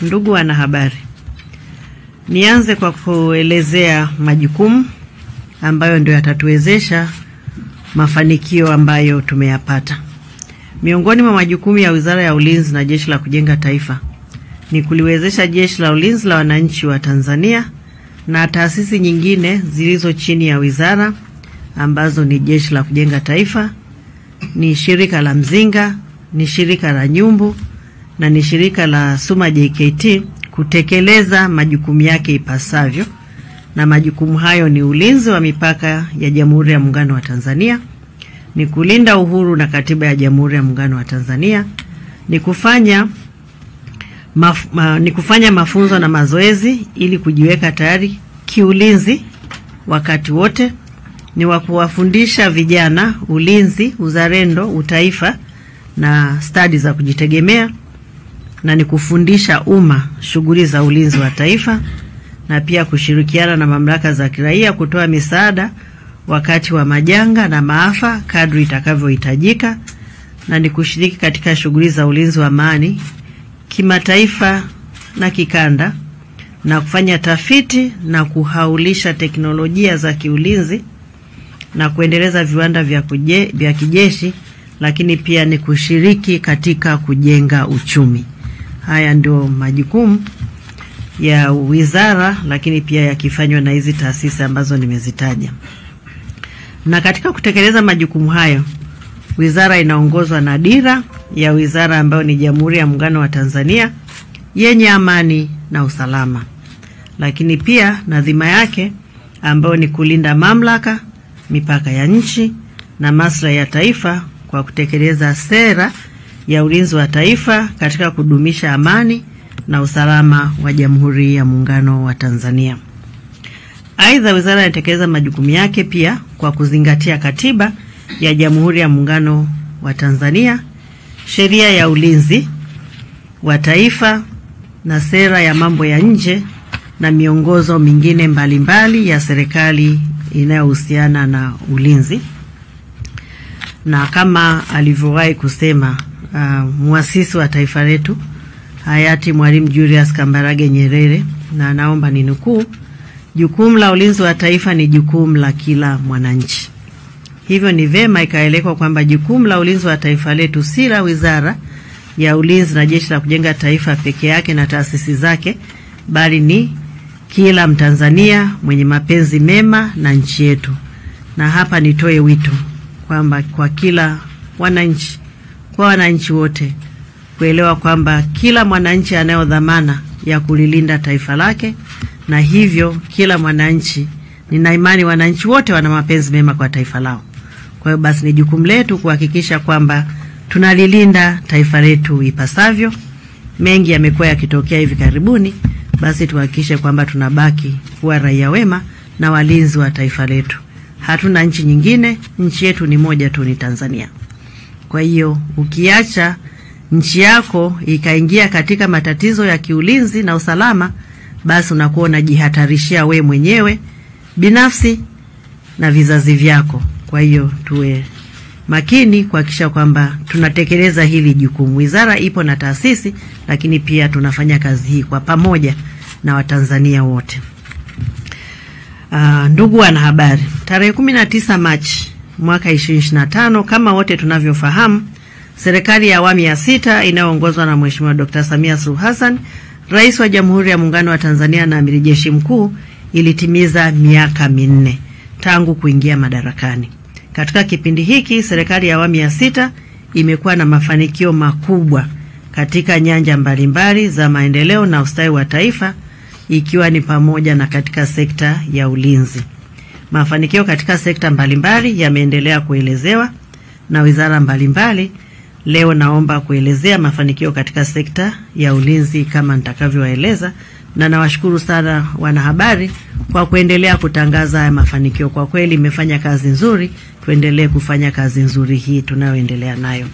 Ndugu wanahabari, nianze kwa kuelezea majukumu ambayo ndio yatatuwezesha mafanikio ambayo tumeyapata. Miongoni mwa majukumu ya Wizara ya Ulinzi na Jeshi la Kujenga Taifa ni kuliwezesha Jeshi la Ulinzi la Wananchi wa Tanzania na taasisi nyingine zilizo chini ya wizara ambazo ni Jeshi la Kujenga Taifa, ni shirika la Mzinga, ni shirika la Nyumbu na ni shirika la Suma JKT kutekeleza majukumu yake ipasavyo. Na majukumu hayo ni ulinzi wa mipaka ya Jamhuri ya Muungano wa Tanzania, ni kulinda uhuru na katiba ya Jamhuri ya Muungano wa Tanzania, ni kufanya mafunzo na mazoezi ili kujiweka tayari kiulinzi wakati wote, ni kuwafundisha vijana ulinzi, uzalendo, utaifa na stadi za kujitegemea, na ni kufundisha umma shughuli za ulinzi wa taifa, na pia kushirikiana na mamlaka za kiraia kutoa misaada wakati wa majanga na maafa kadri itakavyohitajika, na ni kushiriki katika shughuli za ulinzi wa amani kimataifa na kikanda, na kufanya tafiti na kuhaulisha teknolojia za kiulinzi na kuendeleza viwanda vya kijeshi, lakini pia ni kushiriki katika kujenga uchumi. Haya ndio majukumu ya wizara, lakini pia yakifanywa na hizi taasisi ambazo nimezitaja. Na katika kutekeleza majukumu hayo, wizara inaongozwa na dira ya wizara ambayo ni Jamhuri ya Muungano wa Tanzania yenye amani na usalama, lakini pia na dhima yake ambayo ni kulinda mamlaka, mipaka ya nchi na maslahi ya taifa kwa kutekeleza sera ya ulinzi wa taifa katika kudumisha amani na usalama wa Jamhuri ya Muungano wa Tanzania. Aidha, wizara inatekeleza majukumu yake pia kwa kuzingatia katiba ya Jamhuri ya Muungano wa Tanzania, sheria ya ulinzi wa taifa na sera ya mambo ya nje na miongozo mingine mbalimbali ya serikali inayohusiana na ulinzi. Na kama alivyowahi kusema muasisi wa taifa letu hayati Mwalimu Julius Kambarage Nyerere, na naomba ninukuu, jukumu la ulinzi wa taifa ni jukumu la kila mwananchi. Hivyo ni vema ikaelekwa kwamba jukumu la ulinzi wa taifa letu si la Wizara ya Ulinzi na Jeshi la Kujenga Taifa peke yake na taasisi zake, bali ni kila Mtanzania mwenye mapenzi mema na nchi yetu. Na hapa nitoe wito kwamba kwa kila wananchi, kwa wananchi wote kuelewa kwamba kila mwananchi anayo dhamana ya kulilinda taifa lake, na hivyo kila mwananchi, nina imani wananchi wote wana mapenzi mema kwa taifa lao. Kwa hiyo basi ni jukumu letu kuhakikisha kwamba tunalilinda taifa letu ipasavyo. Mengi yamekuwa yakitokea hivi karibuni, basi tuhakikishe kwamba tunabaki kuwa raia wema na walinzi wa taifa letu. Hatuna nchi nyingine, nchi yetu ni moja tu, ni Tanzania. Kwa hiyo ukiacha nchi yako ikaingia katika matatizo ya kiulinzi na usalama, basi unakuwa unajihatarishia we mwenyewe binafsi na vizazi vyako. Kwa hiyo tuwe makini kuhakikisha kwamba tunatekeleza hili jukumu. Wizara ipo na taasisi, lakini pia tunafanya kazi hii kwa pamoja na Watanzania wote. Ndugu wanahabari, tarehe 19 Machi mwaka 2025, kama wote tunavyofahamu, serikali ya awamu ya 6 inayoongozwa na Mheshimiwa Dr. Samia Suluhu Hassan, Rais wa Jamhuri ya Muungano wa Tanzania na Amiri Jeshi Mkuu, ilitimiza miaka 4 tangu kuingia madarakani. Katika kipindi hiki, serikali ya awamu ya 6 imekuwa na mafanikio makubwa katika nyanja mbalimbali za maendeleo na ustawi wa taifa, ikiwa ni pamoja na katika sekta ya ulinzi. Mafanikio katika sekta mbalimbali yameendelea kuelezewa na wizara mbalimbali. Leo naomba kuelezea mafanikio katika sekta ya ulinzi kama nitakavyoeleza, na nawashukuru sana wanahabari kwa kuendelea kutangaza haya mafanikio. Kwa kweli imefanya kazi nzuri, tuendelee kufanya kazi nzuri hii tunayoendelea nayo.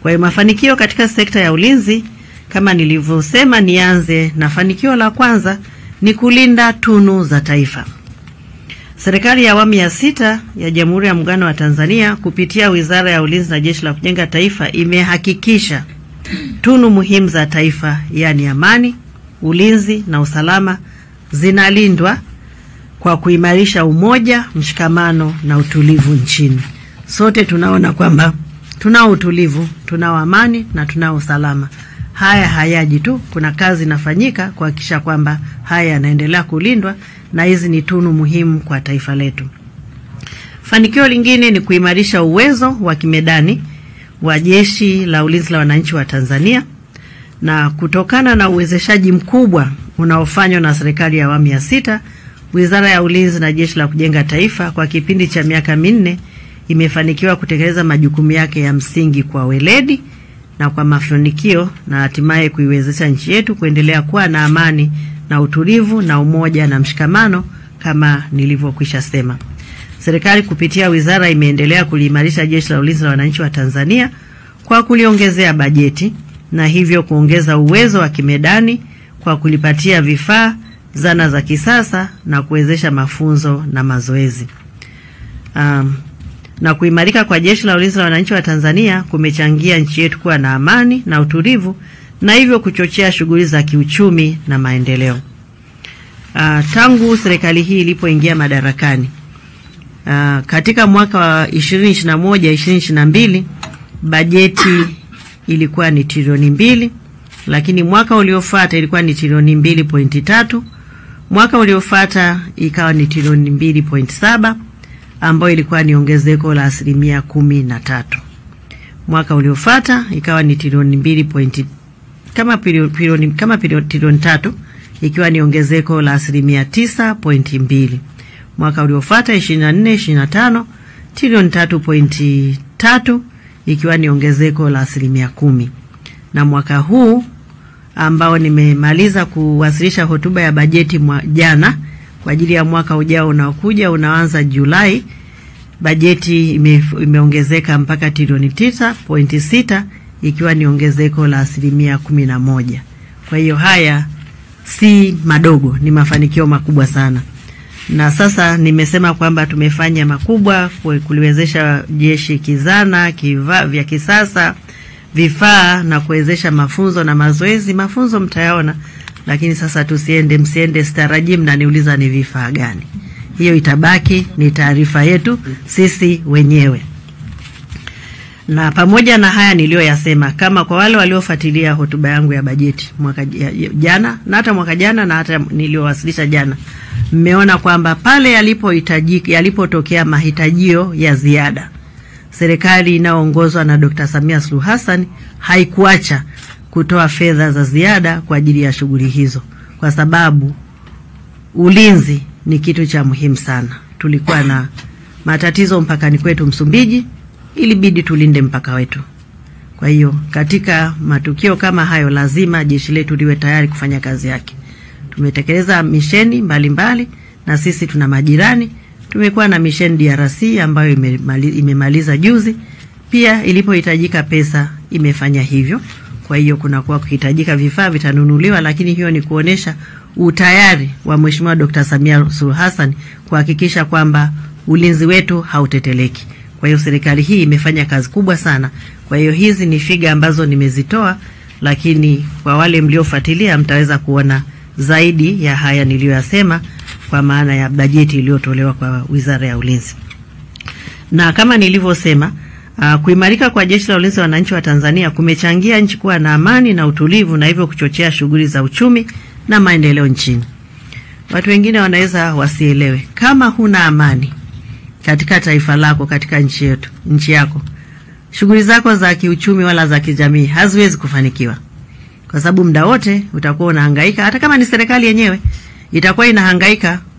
Kwa hiyo mafanikio katika sekta ya ulinzi, kama nilivyosema, nianze na fanikio la kwanza ni kulinda tunu za taifa. Serikali ya awamu ya 6 ya Jamhuri ya Muungano wa Tanzania kupitia Wizara ya Ulinzi na Jeshi la Kujenga Taifa imehakikisha tunu muhimu za taifa, yani amani, ulinzi na usalama, zinalindwa kwa kuimarisha umoja, mshikamano na utulivu nchini. Sote tunaona kwamba tunao utulivu, tunao amani na tunao usalama. Haya hayaji tu, kuna kazi inafanyika kuhakikisha kwamba haya yanaendelea kulindwa, na hizi ni tunu muhimu kwa taifa letu. Fanikio lingine ni kuimarisha uwezo wa kimedani wa Jeshi la Ulinzi la Wananchi wa Tanzania, na kutokana na uwezeshaji mkubwa unaofanywa na serikali ya awamu ya 6, Wizara ya Ulinzi na Jeshi la Kujenga Taifa kwa kipindi cha miaka 4 imefanikiwa kutekeleza majukumu yake ya msingi kwa weledi na kwa mafanikio, na hatimaye kuiwezesha nchi yetu kuendelea kuwa na amani na utulivu na umoja na mshikamano kama nilivyokwisha sema. Serikali kupitia wizara imeendelea kuliimarisha Jeshi la Ulinzi la Wananchi wa Tanzania kwa kuliongezea bajeti na hivyo kuongeza uwezo wa kimedani kwa kulipatia vifaa, zana za kisasa na kuwezesha mafunzo na mazoezi. Na kuimarika kwa Jeshi la Ulinzi la Wananchi wa Tanzania kumechangia nchi yetu kuwa na amani na utulivu na hivyo kuchochea shughuli za kiuchumi na maendeleo. Tangu serikali hii ilipoingia madarakani, katika mwaka wa 2021-2022 bajeti ilikuwa ni trilioni 2, lakini mwaka uliofuata ilikuwa ni trilioni 2.3, mwaka uliofuata ikawa ni trilioni 2.7, ambayo ilikuwa ni ongezeko la 13%. Mwaka uliofuata ikawa ni trilioni 2 kama trilioni 3, ikiwa ni ongezeko la 9.2. Mwaka uliofuata 24-25 trilioni 3.3, ikiwa ni ongezeko la 10%. Na mwaka huu ambao nimemaliza kuwasilisha hotuba ya bajeti jana kwa ajili ya mwaka ujao unaokuja unaanza Julai, bajeti imeongezeka mpaka trilioni 9.6, ikiwa ni ongezeko la 11%. Kwa hiyo haya si madogo, ni mafanikio makubwa sana. Na sasa nimesema kwamba tumefanya makubwa kuliwezesha jeshi kizana, vya kisasa, vifaa na kuwezesha mafunzo na mazoezi. Mafunzo mtayaona, lakini sasa msiende starajimu na niuliza ni vifaa gani. Hiyo itabaki ni taarifa yetu sisi wenyewe. Na pamoja na haya niliyoyasema, kama kwa wale waliofuatilia hotuba yangu ya bajeti mwaka jana na hata mwaka jana na hata niliyowasilisha jana, mmeona kwamba pale yalipotokea mahitajio ya ziada, serikali inayoongozwa na Dr. Samia Suluhu Hassan haikuacha kutoa fedha za ziada kwa ajili ya shughuli hizo, kwa sababu ulinzi ni kitu cha muhimu sana. Tulikuwa na matatizo mpakani kwetu Msumbiji, ilibidi tulinde mpaka wetu. Kwa hiyo katika matukio kama hayo lazima jeshi letu liwe tayari kufanya kazi yake. Tumetekeleza misheni mbalimbali na sisi tuna majirani. Tumekuwa na misheni DRC ambayo imemaliza juzi. Pia ilipohitajika pesa imefanya hivyo. Kwa hiyo kunakuwa kuhitajika vifaa vitanunuliwa, lakini hiyo ni kuonesha utayari wa Mheshimiwa Dr. Samia Suluhu Hassan kuhakikisha kwamba ulinzi wetu hauteteleki. Kwa hiyo serikali hii imefanya kazi kubwa sana. Kwa hiyo hizi ni figa ambazo nimezitoa, lakini kwa wale mliofuatilia mtaweza kuona zaidi ya haya niliyoyasema kwa maana ya bajeti iliyotolewa kwa Wizara ya Ulinzi. Na kama nilivyosema, kuimarika kwa Jeshi la Ulinzi la Wananchi wa Tanzania kumechangia nchi kuwa na amani na utulivu na hivyo kuchochea shughuli za uchumi na maendeleo nchini. Watu wengine wanaweza wasielewe, kama huna amani katika taifa lako, katika nchi yako, shughuli zako za kiuchumi wala za kijamii haziwezi kufanikiwa. Kwa sababu muda wote utakuwa unahangaika, hata kama ni serikali yenyewe itakuwa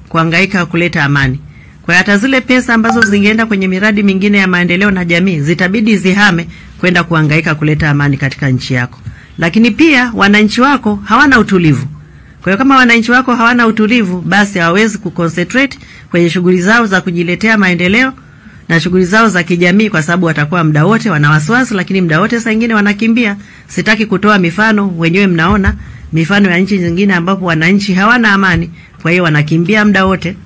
kuhangaika kuleta amani. Kwa hiyo hata zile pesa ambazo zingeenda kwenye miradi mingine ya maendeleo na jamii zitabidi zihame kwenda kuhangaika kuleta amani katika nchi yako. Lakini pia wananchi wako hawana utulivu. Kwa hiyo kama wananchi wako hawana utulivu, basi hawawezi kuconcentrate kwenye shughuli zao za kujiletea maendeleo na shughuli zao za kijamii, kwa sababu watakuwa muda wote wana wasiwasi, lakini muda wote saa nyingine wanakimbia. Sitaki kutoa mifano, wenyewe mnaona mifano ya nchi nyingine ambapo wananchi hawana amani, kwa hiyo wanakimbia muda wote.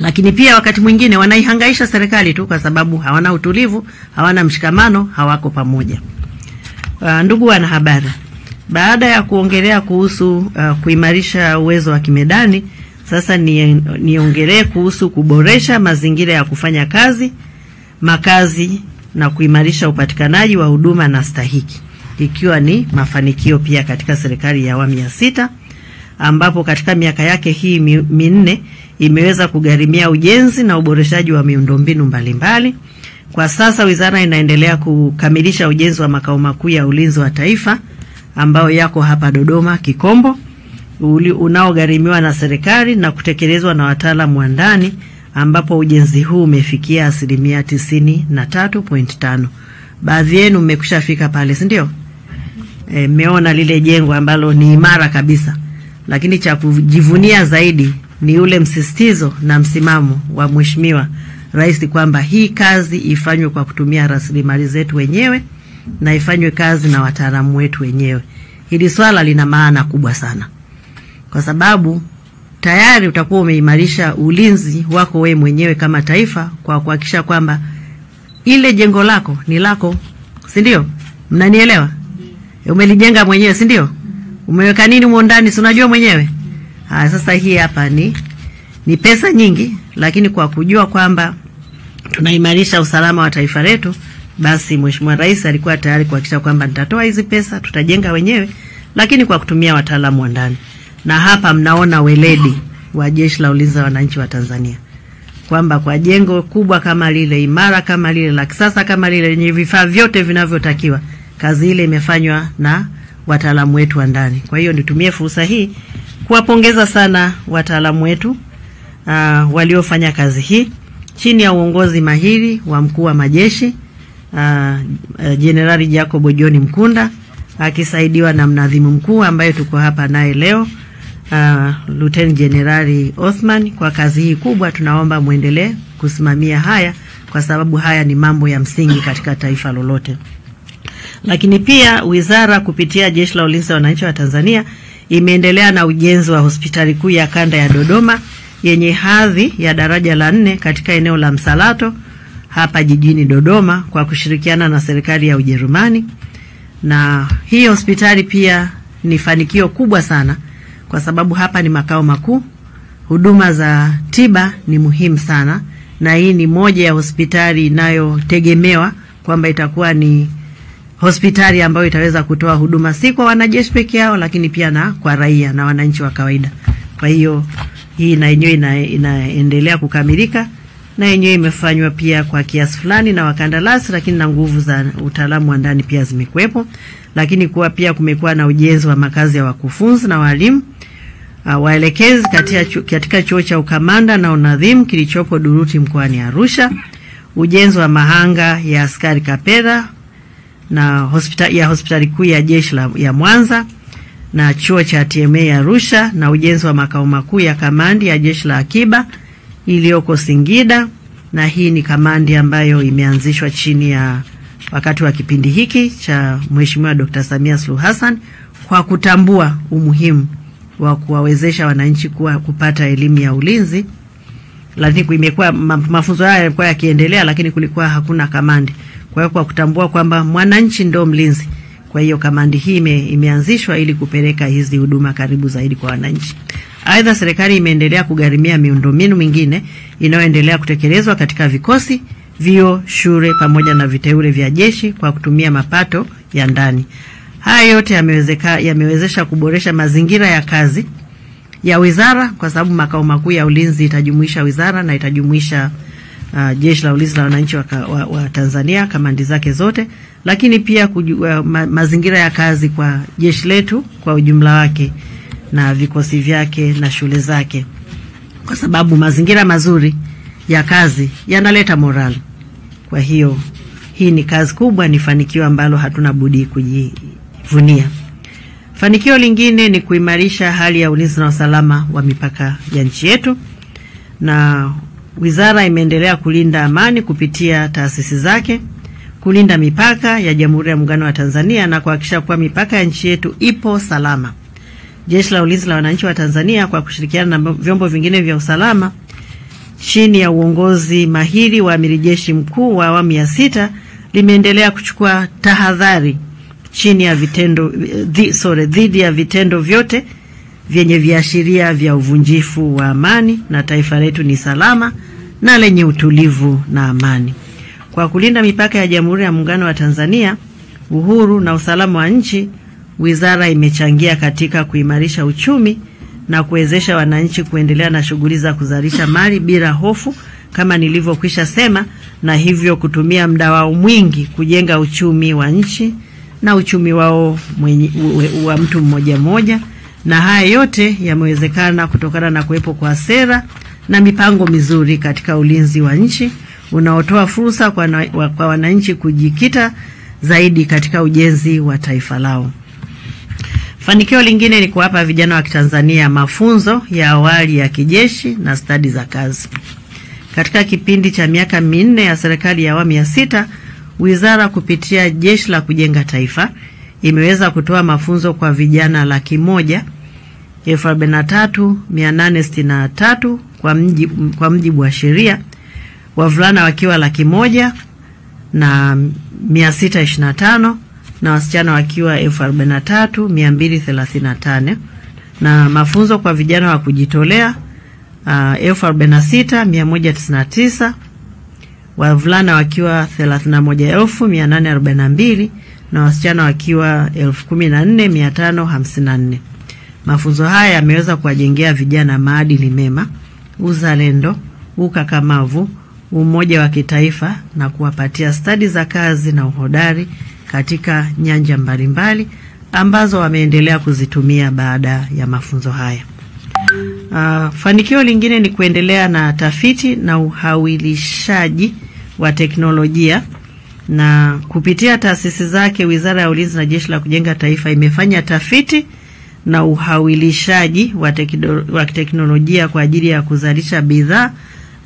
Lakini pia wakati mwingine wanaihangaisha serikali tu kwa sababu hawana utulivu, hawana mshikamano, hawako pamoja. Ndugu wanahabari, baada ya kuongelea kuhusu kuimarisha uwezo wa kimedani, sasa niongelee kuhusu kuboresha mazingira ya kufanya kazi, makazi na kuimarisha upatikanaji wa huduma na stahiki, ikiwa ni mafanikio pia katika serikali ya awamu ya 6, ambapo katika miaka yake hii minne imeweza kugharimia ujenzi na uboreshaji wa miundombinu mbalimbali. Kwa sasa wizara inaendelea kukamilisha ujenzi wa makao makuu ya ulinzi wa taifa ambao yako hapa Dodoma Kikombo, unaogharimiwa na serikali na kutekelezwa na wataalamu wa ndani, ambapo ujenzi huu umefikia 93.5%. Baadhi yenu mmekushafika pale, si ndio? Mmeona lile jengo ambalo ni imara kabisa. Lakini cha kujivunia zaidi ni ule msisitizo na msimamo wa Mheshimiwa Rais kwamba hii kazi ifanywe kwa kutumia rasilimali zetu wenyewe na ifanywe kazi na wataalamu wetu wenyewe. Hili swala lina maana kubwa sana, kwa sababu tayari utakuwa umeimarisha ulinzi wako wewe mwenyewe kama taifa kwa kuhakikisha kwamba ile jengo lako ni lako, si ndio? Mnanielewa? Umelijenga mwenyewe, si ndio? Umeweka nini humo ndani, si unajua mwenyewe? Sasa hii hapa ni pesa nyingi, lakini kwa kujua kwamba tunaimarisha usalama wa taifa letu, basi Mheshimiwa Rais alikuwa tayari kuhakikisha kwamba nitatoa hizi pesa, tutajenga wenyewe, lakini kwa kutumia wataalamu wa ndani. Na hapa mnaona weledi wa Jeshi la Ulinzi wa Wananchi wa Tanzania, kwamba kwa jengo kubwa kama lile, imara kama lile, la kisasa kama lile, lenye vifaa vyote vinavyotakiwa, kazi ile imefanywa na wataalamu wetu wa ndani. Kwa hiyo nitumie fursa hii kuwapongeza sana wataalamu wetu waliofanya kazi hii chini ya uongozi mahiri wa mkuu wa majeshi Jenerali Jacob John Mkunda, akisaidiwa na mnadhimu mkuu ambaye tuko hapa naye leo, Lieutenant General Othman. Kwa kazi hii kubwa tunaomba muendelee kusimamia haya, kwa sababu haya ni mambo ya msingi katika taifa lolote. Lakini pia wizara kupitia Jeshi la Ulinzi wa Wananchi wa Tanzania imeendelea na ujenzi wa hospitali kuu ya kanda ya Dodoma yenye hadhi ya daraja la 4 katika eneo la Msalato hapa jijini Dodoma kwa kushirikiana na serikali ya Ujerumani. Na hii hospitali pia ni fanikio kubwa sana, kwa sababu hapa ni makao makuu. Huduma za tiba ni muhimu sana, na hii ni moja ya hospitali inayotegemewa kwamba itakuwa ni hospitali ambayo itaweza kutoa huduma si kwa wanajeshi peke yao, lakini pia na kwa raia na wananchi wa kawaida. Kwa hiyo hii na yenyewe inaendelea kukamilika, na yenyewe imefanywa pia kwa kiasi fulani na wakandarasi, lakini na nguvu za utaalamu wa ndani pia zimekuepo. Lakini pia kumekuwa na ujenzi wa makazi ya wakufunzi na walimu waelekezi katika chuo cha ukamanda na unadhimu kilichopo Duruti mkoani Arusha, ujenzi wa mahanga ya askari Kapera na hospitali kuu ya jeshi ya Mwanza na chuo cha TMA Arusha, na ujenzi wa makao makuu ya kamandi ya jeshi la akiba iliyoko Singida. Na hii ni kamandi ambayo imeanzishwa chini ya wakati wa kipindi hiki cha Mheshimiwa Dr. Samia Suluhu Hassan kwa kutambua umuhimu wa kuwawezesha wananchi kupata elimu ya ulinzi. Lakini imekuwa mafunzo haya yalikuwa yakiendelea, lakini kulikuwa hakuna kamandi. Kwa hiyo kwa kutambua kwamba mwananchi ndo mlinzi, kwa hiyo kamandi hii imeanzishwa ili kupeleka hizi huduma karibu zaidi kwa wananchi. Aidha, serikali imeendelea kugharimia miundombinu mingine inayoendelea kutekelezwa katika vikosi, vio, shule pamoja na viteule vya jeshi kwa kutumia mapato ya ndani. Haya yote yamewezesha kuboresha mazingira ya kazi ya wizara, kwa sababu makao makuu ya ulinzi itajumuisha wizara na itajumuisha Jeshi la Ulinzi la Wananchi wa Tanzania, kamandi zake zote, lakini pia mazingira ya kazi kwa jeshi letu kwa ujumla wake na vikosi vyake na shule zake, kwa sababu mazingira mazuri ya kazi yanaleta morali. Kwa hiyo hii ni kazi kubwa, ni fanikio ambalo hatuna budi kujivunia. Fanikio lingine ni kuimarisha hali ya ulinzi na usalama wa mipaka ya nchi yetu, na wizara imeendelea kulinda amani kupitia taasisi zake, kulinda mipaka ya Jamhuri ya Muungano wa Tanzania na kuhakikisha kuwa mipaka ya nchi yetu ipo salama. Jeshi la Ulinzi la Wananchi wa Tanzania kwa kushirikiana na vyombo vingine vya usalama chini ya uongozi mahiri wa Amiri Jeshi Mkuu wa awamu ya 6 limeendelea kuchukua tahadhari dhidi ya vitendo vyote vyenye viashiria vya uvunjifu wa amani, na taifa letu ni salama na lenye utulivu na amani. Kwa kulinda mipaka ya Jamhuri ya Muungano wa Tanzania, uhuru na usalama wa nchi, wizara imechangia katika kuimarisha uchumi na kuwezesha wananchi kuendelea na shughuli za kuzalisha mali bila hofu kama nilivyokwisha sema, na hivyo kutumia muda wao mwingi kujenga uchumi wa nchi na uchumi wao wa mtu mmoja mmoja, na haya yote yamewezekana kutokana na kuwepo kwa sera na mipango mizuri katika ulinzi wa nchi unaotoa fursa kwa wananchi kujikita zaidi katika ujenzi wa taifa lao. Fanikio lingine ni kuwapa vijana wa Kitanzania mafunzo ya awali ya kijeshi na stadi za kazi. Katika kipindi cha miaka 4 ya serikali ya awamu ya 6, wizara kupitia Jeshi la Kujenga Taifa imeweza kutoa mafunzo kwa vijana 143,863 kwa mjibu wa sheria, wavulana wakiwa 100,625 na wasichana wakiwa 43,235, na mafunzo kwa vijana wa kujitolea 46,199, wavulana wakiwa 31,842 na wasichana wakiwa 14,554. Mafunzo haya yameweza kuwajengea vijana maadili mema, uzalendo, ukakamavu, umoja wa kitaifa na kuwapatia stadi za kazi na uhodari katika nyanja mbalimbali ambazo wameendelea kuzitumia baada ya mafunzo haya. Fanikio lingine ni kuendelea na tafiti na uhawilishaji wa teknolojia, na kupitia taasisi zake Wizara ya Ulinzi na Jeshi la Kujenga Taifa imefanya tafiti na uhawilishaji wa teknolojia kwa ajili ya kuzalisha bidhaa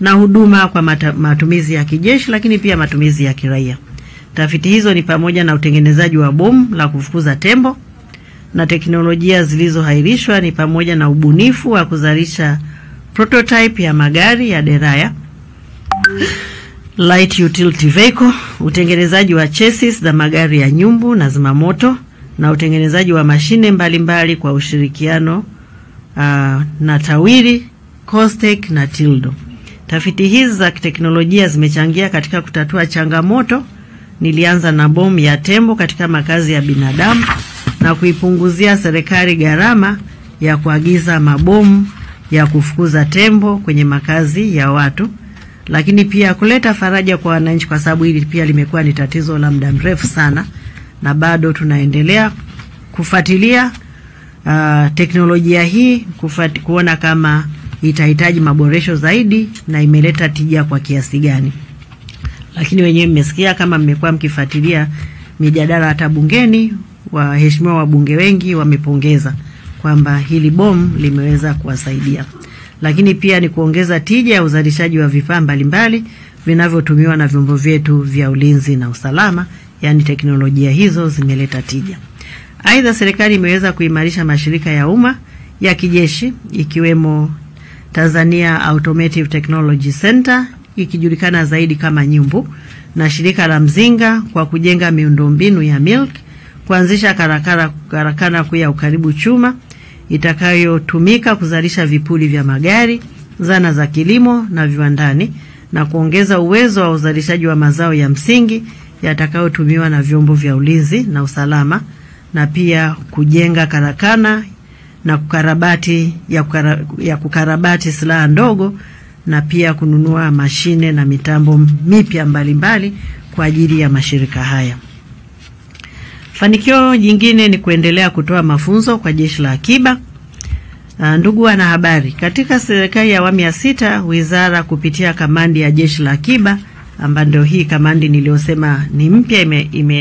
na huduma kwa matumizi ya kijeshi, lakini pia matumizi ya kiraia. Tafiti hizo ni pamoja na utengenezaji wa bomu la kufukuza tembo, na teknolojia zilizohairishwa ni pamoja na ubunifu wa kuzalisha prototype ya magari ya deraya, light utility vehicle, utengenezaji wa chassis za magari ya nyumbu na zimamoto, na utengenezaji wa mashine mbalimbali kwa ushirikiano na TAWIRI, COSTECH na TILDO. Tafiti hizi za teknolojia zimechangia katika kutatua changamoto. Nilianza na bomu ya tembo katika makazi ya binadamu na kuipunguzia serikali gharama ya kuagiza mabomu ya kufukuza tembo kwenye makazi ya watu, lakini pia kuleta faraja kwa wananchi, kwa sababu hili pia limekuwa ni tatizo la muda mrefu sana, na bado tunaendelea kufuatilia teknolojia hii kuona kama itahitaji maboresho zaidi na imeleta tija kwa kiasi gani. Lakini wenyewe mmesikia kama mmekuwa mkifuatilia mijadala hata bungeni, waheshimiwa wabunge wengi wamepongeza kwamba hili bomu limeweza kuwasaidia. Lakini pia ni kuongeza tija ya uzalishaji wa vifaa mbalimbali vinavyotumiwa na vyombo vyetu vya ulinzi na usalama, yani teknolojia hizo zimeleta tija. Aidha, serikali imeweza kuimarisha mashirika ya umma ya kijeshi ikiwemo Tanzania Automotive Technology Center, ikijulikana zaidi kama Nyumbu, na shirika la Mzinga kwa kujenga miundombinu ya milk, kuanzisha karakana kuu ya ukaribu chuma itakayotumika kuzalisha vipuli vya magari, zana za kilimo na viwandani, na kuongeza uwezo wa uzalishaji wa mazao ya msingi yatakayotumiwa na vyombo vya ulinzi na usalama, na pia kujenga karakana na kukarabati silaha ndogo, na pia kununua mashine na mitambo mipya mbalimbali kwa ajili ya mashirika haya. Fanikio jingine ni kuendelea kutoa mafunzo kwa Jeshi la Akiba. Ndugu wanahabari, katika serikali ya awamu ya 6, wizara kupitia kamandi ya Jeshi la Akiba, ambayo ndio hii kamandi niliyosema ni mpya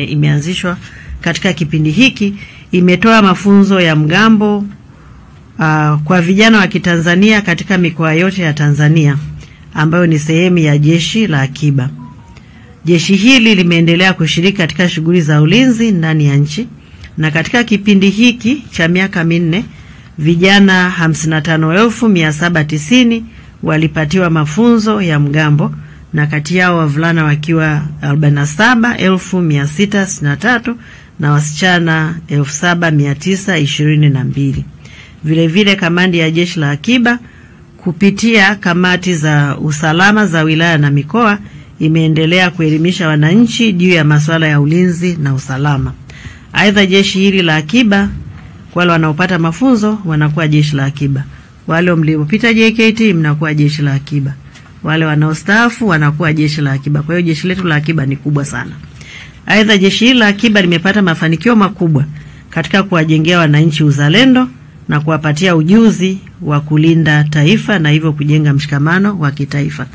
imeanzishwa katika kipindi hiki, imetoa mafunzo ya mgambo kwa vijana wa Kitanzania katika mikoa yote ya Tanzania, ambayo ni sehemu ya Jeshi la Akiba. Jeshi hili limeendelea kushiriki katika shughuli za ulinzi ndani ya nchi, na katika kipindi hiki cha miaka 4 vijana 55,790 walipatiwa mafunzo ya mgambo, na kati yao wavulana wakiwa 47,663 na wasichana 7,922. Vile vile kamandi ya Jeshi la Akiba kupitia kamati za usalama za wilaya na mikoa imeendelea kuelimisha wananchi juu ya masuala ya ulinzi na usalama. Aidha, jeshi hili la akiba, wale wanaopata mafunzo wanakuwa jeshi la akiba, wale mliopita JKT mnakuwa jeshi la akiba, wale wanaostaafu wanakuwa jeshi la akiba. Kwa hiyo jeshi letu la akiba ni kubwa sana. Aidha, jeshi hili la akiba limepata mafanikio makubwa katika kuwajengea wananchi uzalendo na kuwapatia ujuzi wa kulinda taifa na hivyo kujenga mshikamano wa kitaifa.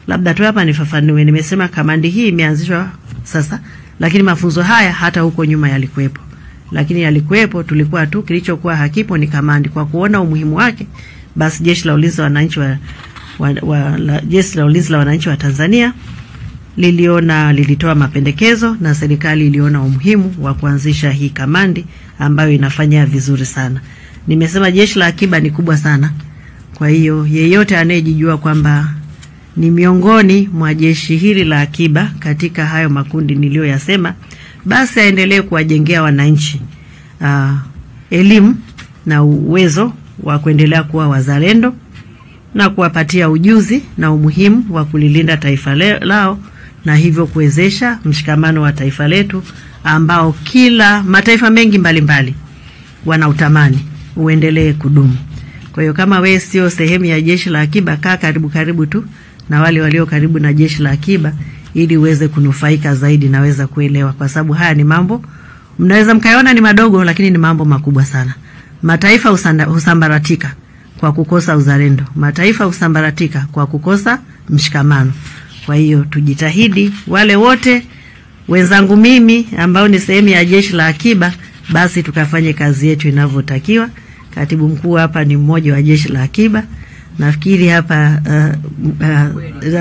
Labda tu hapa nifafanue, nimesema kamandi hii imeanzishwa sasa, lakini mafunzo haya hata huko nyuma yalikuwepo. Lakini yalikuwepo, tulikuwa tu kilichokuwa hakipo ni kamandi. Kwa kuona umuhimu wake, basi Jeshi la Ulinzi la Wananchi Jeshi la Ulinzi la Wananchi wa Tanzania lilitoa mapendekezo na serikali iliona umuhimu wa kuanzisha hii kamandi ambayo inafanya vizuri sana. Nimesema jeshi la akiba ni kubwa sana. Kwa hiyo yeyote anayejijua kwamba ni miongoni mwa jeshi hili la akiba katika hayo makundi niliyoyasema, basi aendelee kuwajengea wananchi elimu na uwezo wa kuendelea kuwa wazalendo na kuwapatia ujuzi na umuhimu wa kulilinda taifa lao, na hivyo kuwezesha mshikamano wa taifa letu ambao kila mataifa mengi mbalimbali wanautamani uendelee kudumu. Kwa hiyo kama wewe sio sehemu ya jeshi la akiba, kaa karibu tu na wale walio karibu na jeshi la akiba ili uweze kunufaika zaidi, naweza kuelewa, kwa sababu haya ni mambo mnaweza mkaona ni madogo, lakini ni mambo makubwa sana. Mataifa husambaratika kwa kukosa uzalendo. Mataifa husambaratika kwa kukosa mshikamano. Kwa hiyo tujitahidi, wale wote wenzangu mimi ambao ni sehemu ya jeshi la akiba, basi tukafanye kazi yetu inavyotakiwa. Katibu mkuu hapa ni mmoja wa jeshi la akiba. Nafikiri hapa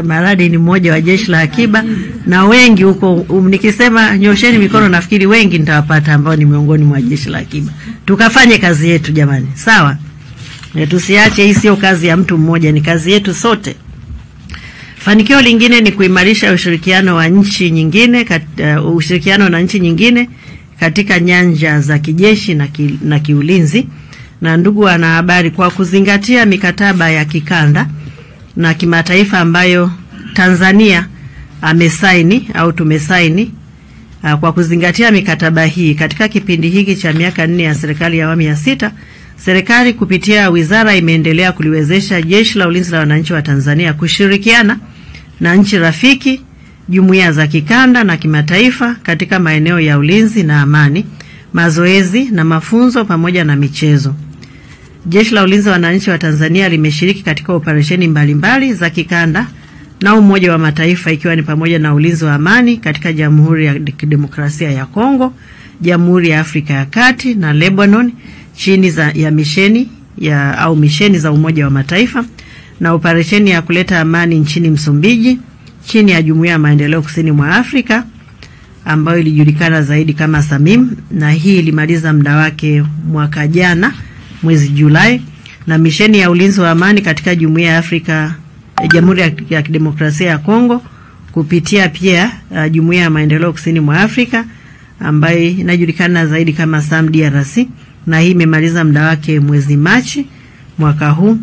Maradi ni mmoja wa jeshi la akiba, na wengi huko nikisema nyosheni mikono nafikiri wengi nitawapata ambao ni miongoni mwa jeshi la akiba. Tukafanye kazi yetu jamani. Sawa? Tusiache, hii sio kazi ya mtu mmoja, ni kazi yetu sote. Fanikio lingine ni kuimarisha ushirikiano wa nchi nyingine ushirikiano na nchi nyingine katika nyanja za kijeshi na kiulinzi. Na ndugu wanahabari, kwa kuzingatia mikataba ya kikanda na kimataifa ambayo Tanzania amesaini au tumesaini, kwa kuzingatia mikataba hii katika kipindi hiki cha miaka 4 ya serikali ya awamu ya 6, serikali kupitia wizara imeendelea kuliwezesha Jeshi la Ulinzi la Wananchi wa Tanzania kushirikiana na nchi rafiki, jumuiya za kikanda na kimataifa katika maeneo ya ulinzi na amani, mazoezi na mafunzo pamoja na michezo. Jeshi la Ulinzi wa Wananchi wa Tanzania limeshiriki katika operesheni mbalimbali za kikanda na Umoja wa Mataifa, ikiwa ni pamoja na ulinzi wa amani katika Jamhuri ya Kidemokrasia ya Kongo, Jamhuri ya Afrika ya Kati na Lebanon chini ya misheni za Umoja wa Mataifa, na operesheni ya kuleta amani nchini Msumbiji chini ya Jumuiya ya Maendeleo Kusini mwa Afrika ambayo ilijulikana zaidi kama SAMIM, na hii ilimaliza muda wake mwaka jana mwezi Julai, na misheni ya ulinzi wa amani katika Jumuiya ya Afrika Jamhuri ya Kidemokrasia ya Kongo kupitia pia Jumuiya ya Maendeleo Kusini mwa Afrika ambayo inajulikana zaidi kama SAMDRC, na hii imemaliza muda wake mwezi Machi mwaka huu.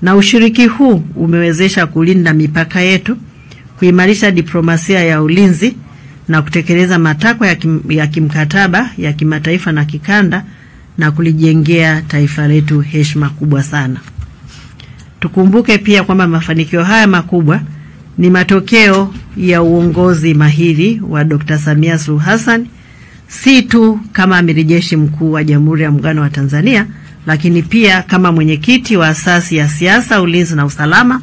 Na ushiriki huu umewezesha kulinda mipaka yetu, kuimarisha diplomasia ya ulinzi na kutekeleza matakwa ya kimkataba ya kimataifa na kikanda, na kulijengea taifa letu heshima kubwa sana. Tukumbuke pia kwamba mafanikio haya makubwa ni matokeo ya uongozi mahiri wa Dr. Samia Suluhu Hassan, si tu kama amiri jeshi mkuu wa Jamhuri ya Muungano wa Tanzania, lakini pia kama mwenyekiti wa asasi ya siasa, ulinzi na usalama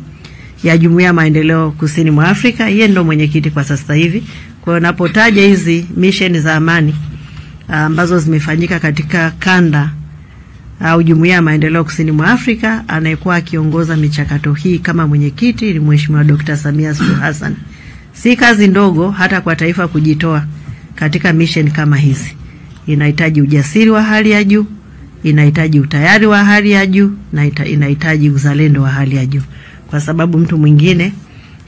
ya Jumuiya ya Maendeleo Kusini mwa Afrika. Yeye ndo mwenyekiti kwa sasa hivi. Kwa hiyo napotaja hizi misheni za amani ambazo zimefanyika katika kanda au Jumuiya ya Maendeleo Kusini mwa Afrika, anayekuwa akiongoza michakato hii kama mwenyekiti ni Mheshimiwa Dr. Samia Suluhu Hassan. Si kazi ndogo hata kwa taifa kujitoa katika mission kama hizi. Inahitaji ujasiri wa hali ya juu, inahitaji utayari wa hali ya juu, na inahitaji uzalendo wa hali ya juu. Kwa sababu mtu mwingine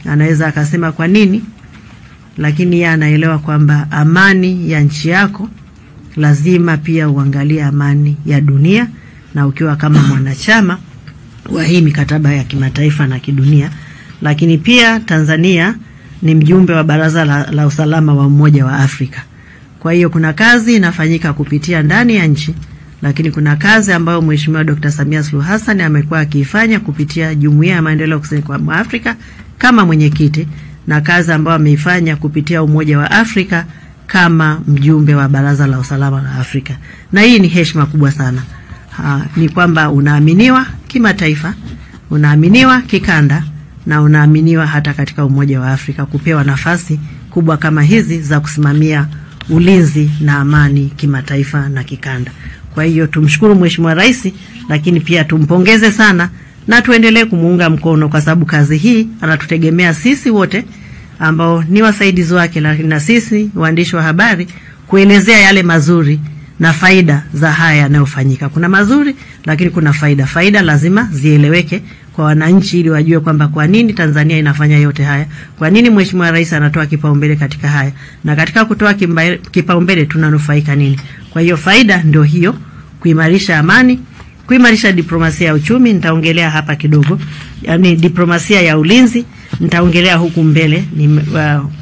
anaweza akasema kwa nini, lakini yeye anaelewa kwamba amani ya nchi yako lazima pia uangalie amani ya dunia, na ukiwa kama mwanachama wa hii mikataba ya kimataifa na kidunia. Lakini pia Tanzania ni mjumbe wa Baraza la Usalama wa Umoja wa Afrika. Kwa hiyo kuna kazi inafanyika kupitia ndani ya nchi, lakini kuna kazi ambayo Mheshimiwa Dr. Samia Suluhu Hassan amekuwa akiifanya kupitia Jumuiya ya Maendeleo Kusini mwa Afrika kama mwenyekiti, na kazi ambayo ameifanya kupitia Umoja wa Afrika kama mjumbe wa Baraza la Usalama la Afrika. Na hii ni heshima kubwa sana. Ni kwamba unaaminiwa kimataifa, unaaminiwa kikanda, na unaaminiwa hata katika Umoja wa Afrika kupewa nafasi kubwa kama hizi za kusimamia ulinzi na amani kimataifa na kikanda. Kwa hiyo tumshukuru Mheshimiwa Rais, lakini pia tumpongeze sana na tuendelee kumuunga mkono, kwa sababu kazi hii anatutegemea sisi wote ambao ni wasaidizi wake, lakini na sisi waandishi wa habari kuelezea yale mazuri na faida za haya yanayofanyika. Kuna mazuri, lakini kuna faida. Faida lazima zieleweke kwa wananchi ili wajue kwamba kwa nini Tanzania inafanya yote haya, kwa nini Mheshimiwa Rais anatoa kipaumbele katika haya, na katika kutoa kipaumbele tunanufaika nini. Kwa hiyo faida ndio hiyo, kuimarisha amani, kuimarisha diplomasia ya uchumi, nitaongelea hapa kidogo, yani diplomasia ya ulinzi nitaongelea huku mbele, ni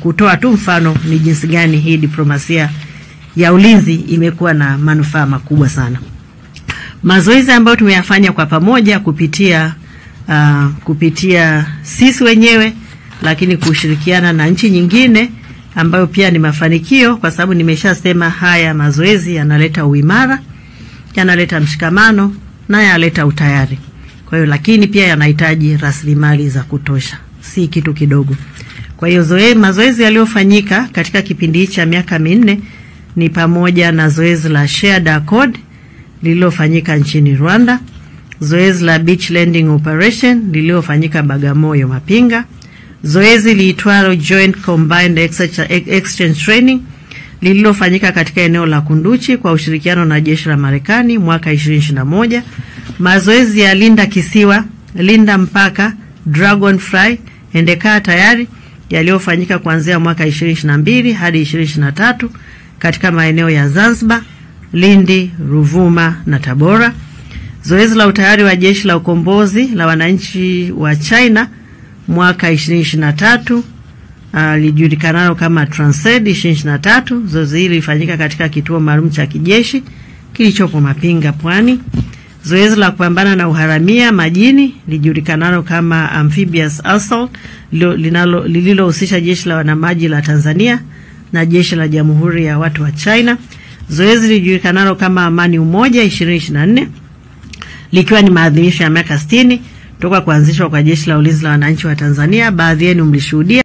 kutoa tu mfano ni jinsi gani hii diplomasia ya ulinzi imekuwa na manufaa makubwa sana. Mazoezi ambayo tumeyafanya kwa pamoja kupitia sisi wenyewe, lakini kushirikiana na nchi nyingine ambayo pia ni mafanikio, kwa sababu nimeshasema haya mazoezi yanaleta uimara, yanaleta mshikamano na yanaleta utayari. Kwa hiyo lakini pia yanahitaji rasilimali za kutosha, si kitu kidogo. Kwa hiyo mazoezi yaliyofanyika katika kipindi cha miaka 4 ni pamoja na zoezi la Shared Accord lililofanyika nchini Rwanda, zoezi la Beach Landing Operation lililofanyika Bagamoyo Mapinga, zoezi liitwalo Joint Combined Exchange Training lililofanyika katika eneo la Kunduchi kwa ushirikiano na jeshi la Marekani mwaka 2021, mazoezi ya Linda Kisiwa, Linda Mpaka, Dragonfly, Endekaa Tayari yaliyofanyika kuanzia mwaka 2022 hadi 2023 katika maeneo ya Zanzibar, Lindi, Ruvuma na Tabora. Zoezi la utayari wa jeshi la ukombozi la wananchi wa China mwaka 2023 lijulikanalo kama Transcend 2023. Zoezi hili lilifanyika katika kituo maalum cha kijeshi kilichopo Mapinga, Pwani. Zoezi la kupambana na uharamia majini lijulikanalo kama Amphibious Assault lililohusisha jeshi la wanamaji la Tanzania na jeshi la Jamhuri ya Watu wa China. Zoezi lijulikanalo kama Amani Umoja 2024 likiwa ni maadhimisho ya miaka 60 toka kuanzishwa kwa Jeshi la Ulinzi la Wananchi wa Tanzania. Baadhi yenu mlishuhudia